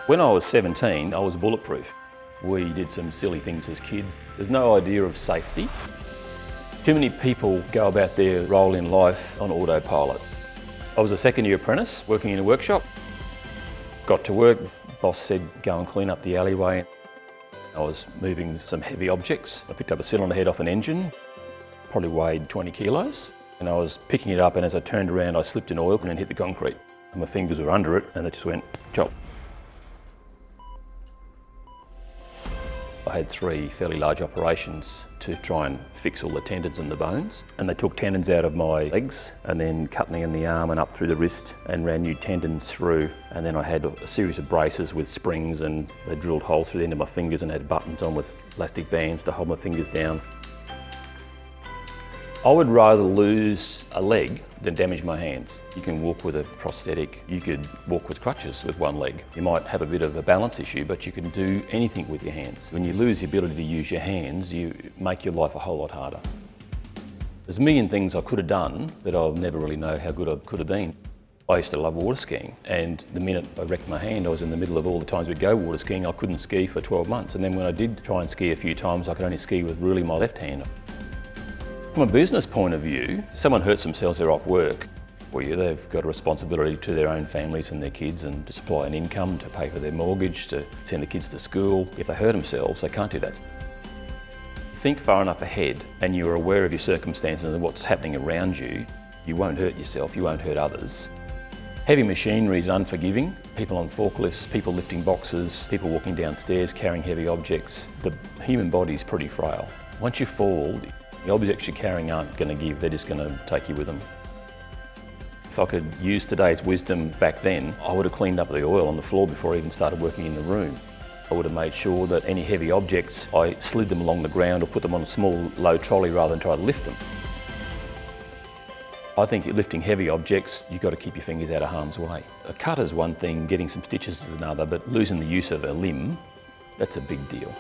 When I was 17, I was bulletproof. We did some silly things as kids. There's no idea of safety. Too many people go about their role in life on autopilot. I was a second-year apprentice working in a workshop. Got to work, boss said go and clean up the alleyway. I was moving some heavy objects. I picked up a cylinder head off an engine, probably weighed 20 kilos. And I was picking it up, and as I turned around, I slipped in oil and hit the concrete. And my fingers were under it, and it just went chop. I had 3 fairly large operations to try and fix all the tendons and the bones. And they took tendons out of my legs and then cut me in the arm and up through the wrist and ran new tendons through. And then I had a series of braces with springs, and they drilled holes through the end of my fingers and had buttons on with elastic bands to hold my fingers down. I would rather lose a leg than damage my hands. You can walk with a prosthetic, you could walk with crutches with one leg. You might have a bit of a balance issue, but you can do anything with your hands. When you lose the ability to use your hands, you make your life a whole lot harder. There's a million things I could have done that I'll never really know how good I could have been. I used to love water skiing, and the minute I wrecked my hand, I was in the middle of all the times we'd go water skiing. I couldn't ski for 12 months, and then when I did try and ski a few times, I could only ski with really my left hand. From a business point of view, if someone hurts themselves, they're off work. They've got a responsibility to their own families and their kids, and to supply an income, to pay for their mortgage, to send the kids to school. If they hurt themselves, they can't do that. Think far enough ahead and you're aware of your circumstances and what's happening around you, you won't hurt yourself, you won't hurt others. Heavy machinery is unforgiving. People on forklifts, people lifting boxes, people walking downstairs carrying heavy objects. The human body is pretty frail. Once you fall, the objects you're carrying aren't going to give, they're just going to take you with them. If I could use today's wisdom back then, I would have cleaned up the oil on the floor before I even started working in the room. I would have made sure that any heavy objects, I slid them along the ground or put them on a small low trolley rather than try to lift them. I think lifting heavy objects, you've got to keep your fingers out of harm's way. A cut is one thing, getting some stitches is another, but losing the use of a limb, that's a big deal.